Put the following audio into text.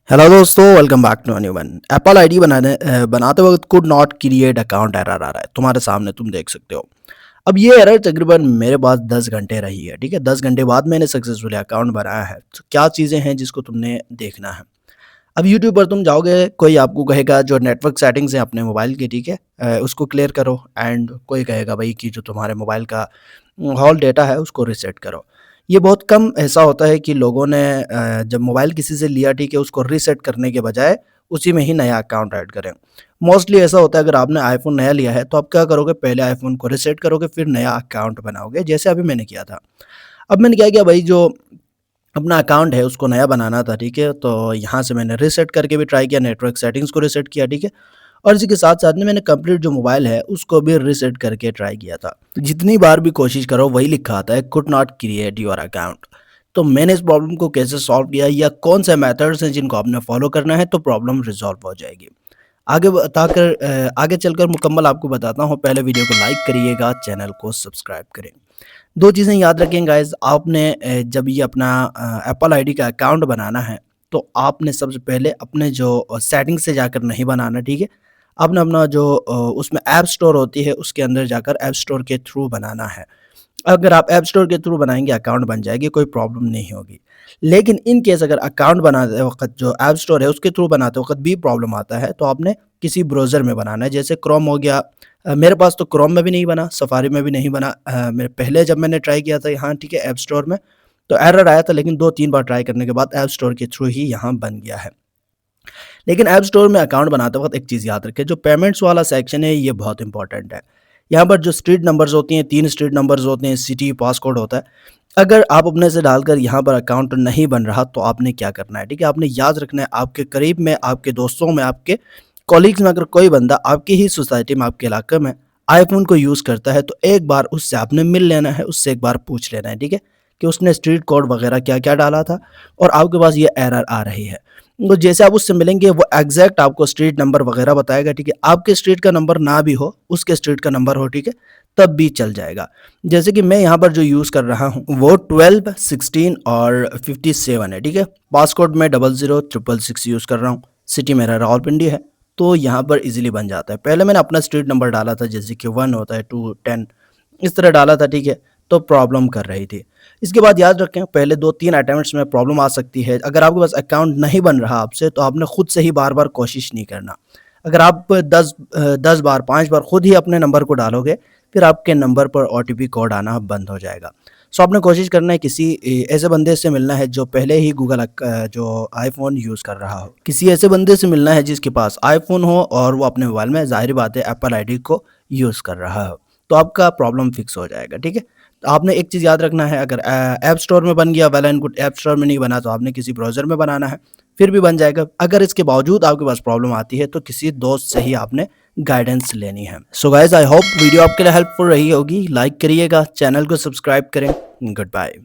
Hello दोस्तों, welcome back to new one. Apple ID बनाते वक्त could not create account error आ रहा है तुम्हारे सामने, तुम देख सकते हो। अब ये एरर तकरीबन मेरे पास 10 घंटे रही है। ठीक है, 10 घंटे बाद मैंने सक्सेसफुली अकाउंट बनाया है। तो क्या चीज़ें हैं जिसको तुमने देखना है। अब यूट्यूब पर तुम जाओगे, कोई आपको कहेगा जो नेटवर्क सेटिंग्स हैं अपने मोबाइल की, ठीक है, उसको क्लियर करो। एंड कोई कहेगा भाई कि जो तुम्हारे मोबाइल का हॉल डेटा है उसको रीसेट करो। ये बहुत कम ऐसा होता है कि लोगों ने जब मोबाइल किसी से लिया, ठीक है, उसको रीसेट करने के बजाय उसी में ही नया अकाउंट ऐड करें। मोस्टली ऐसा होता है, अगर आपने आईफ़ोन नया लिया है तो आप क्या करोगे, पहले आईफ़ोन को रीसेट करोगे फिर नया अकाउंट बनाओगे, जैसे अभी मैंने किया था। अब मैंने क्या किया भाई, जो अपना अकाउंट है उसको नया बनाना था, ठीक है, तो यहाँ से मैंने रीसेट करके भी ट्राई किया, नेटवर्क सेटिंग्स को रीसेट किया, ठीक है, और इसी के साथ-साथ में मैंने कंप्लीट जो मोबाइल है उसको भी रीसेट करके ट्राई किया था। जितनी बार भी कोशिश करो वही लिखा आता है, could not create your account. तो मैंने इस प्रॉब्लम को कैसे सॉल्व किया या कौन से मेथड्स हैं जिनको आपने फॉलो करना है तो प्रॉब्लम रिज़ॉल्व हो जाएगी। आगे चलकर मुकम्मल आपको बताता हूँ। पहले वीडियो को लाइक करिएगा, चैनल को सब्सक्राइब करें। 2 चीज़ें याद रखें गाइज़, आपने जब ये अपना एप्पल आईडी का अकाउंट बनाना है, तो आपने सबसे पहले अपने जो सेटिंग्स से जाकर नहीं बनाना, ठीक है? आपने अपना जो उसमें ऐप स्टोर होती है, उसके अंदर जाकर ऐप स्टोर के थ्रू बनाना है। अगर आप ऐप स्टोर के थ्रू बनाएँगे, अकाउंट बन जाएगी, कोई प्रॉब्लम नहीं होगी। लेकिन इन केस अगर अकाउंट बनाते वक़्त जो ऐप स्टोर है उसके थ्रू बनाते वक़्त भी प्रॉब्लम आता है, तो आपने किसी ब्राउज़र में बनाना है, जैसे क्रोम हो गया। मेरे पास तो क्रोम में भी नहीं बना, सफारी में भी नहीं बना। मेरे पहले जब मैंने ट्राई किया था यहाँ, ठीक है, ऐप स्टोर में, तो एरर आया था, लेकिन 2-3 बार ट्राई करने के बाद ऐप स्टोर के थ्रू ही यहाँ बन गया है। लेकिन ऐप स्टोर में अकाउंट बनाते वक़्त एक चीज़ याद रखें, जो पेमेंट्स वाला सेक्शन है ये बहुत इंपॉर्टेंट है। यहाँ पर जो स्ट्रीट नंबर्स होती हैं, 3 स्ट्रीट नंबर्स होते हैं, सिटी, पासकोड होता है। अगर आप अपने से डालकर यहाँ पर अकाउंट नहीं बन रहा तो आपने क्या करना है, ठीक है? आपने याद रखना है, आपके करीब में, आपके दोस्तों में, आपके कॉलीग्स में अगर कोई बंदा आपकी ही सोसाइटी में, आपके इलाके में आईफ़ोन को यूज़ करता है, तो एक बार उससे आपने मिल लेना है, उससे एक बार पूछ लेना है, ठीक है? कि उसने स्ट्रीट कोड वगैरह क्या-क्या डाला था और आपके पास ये एरर आ रही है। तो जैसे आप उससे मिलेंगे वो एग्ज़ैक्ट आपको स्ट्रीट नंबर वगैरह बताएगा, ठीक है? आपके स्ट्रीट का नंबर ना भी हो, उसके स्ट्रीट का नंबर हो, ठीक है? तब भी चल जाएगा। जैसे कि मैं यहाँ पर जो यूज़ कर रहा हूँ वो 12, 16 और 57 है, ठीक है? पासकोड मैं 006666 यूज़ कर रहा हूँ। सिटी मेरा रावलपिंडी है, तो यहाँ पर ईज़िली बन जाता है। पहले मैंने अपना स्ट्रीट नंबर डाला था, जैसे कि 1 होता है, 2, 10 इस तरह डाला था, ठीक है? तो प्रॉब्लम कर रही थी। इसके बाद याद रखें, पहले 2-3 अटेम्प्ट्स में प्रॉब्लम आ सकती है। अगर आपके पास अकाउंट नहीं बन रहा आपसे, तो आपने खुद से ही बार-बार कोशिश नहीं करना। अगर आप 10 बार, 5 बार खुद ही अपने नंबर को डालोगे, फिर आपके नंबर पर ओटीपी कोड आना बंद हो जाएगा। सो आपने कोशिश करना है, किसी ऐसे बंदे से मिलना है जो पहले ही जो आईफ़ोन यूज़ कर रहा हो। किसी ऐसे बंदे से मिलना है जिसके पास आईफ़ोन हो और वो अपने मोबाइल में, ज़ाहिर बात है, एप्पल आईडी को यूज़ कर रहा हो। तो आपका प्रॉब्लम फिक्स हो जाएगा, ठीक है? तो आपने एक चीज़ याद रखना है, अगर ऐप स्टोर में बन गया well and good, app store में नहीं बना तो आपने किसी ब्राउज़र में बनाना है, फिर भी बन जाएगा। अगर इसके बावजूद आपके पास प्रॉब्लम आती है तो किसी दोस्त से ही आपने गाइडेंस लेनी है। So guys, I hope video आपके लिए हेल्पफुल रही होगी। लाइक करिएगा, चैनल को सब्सक्राइब करें। Good bye.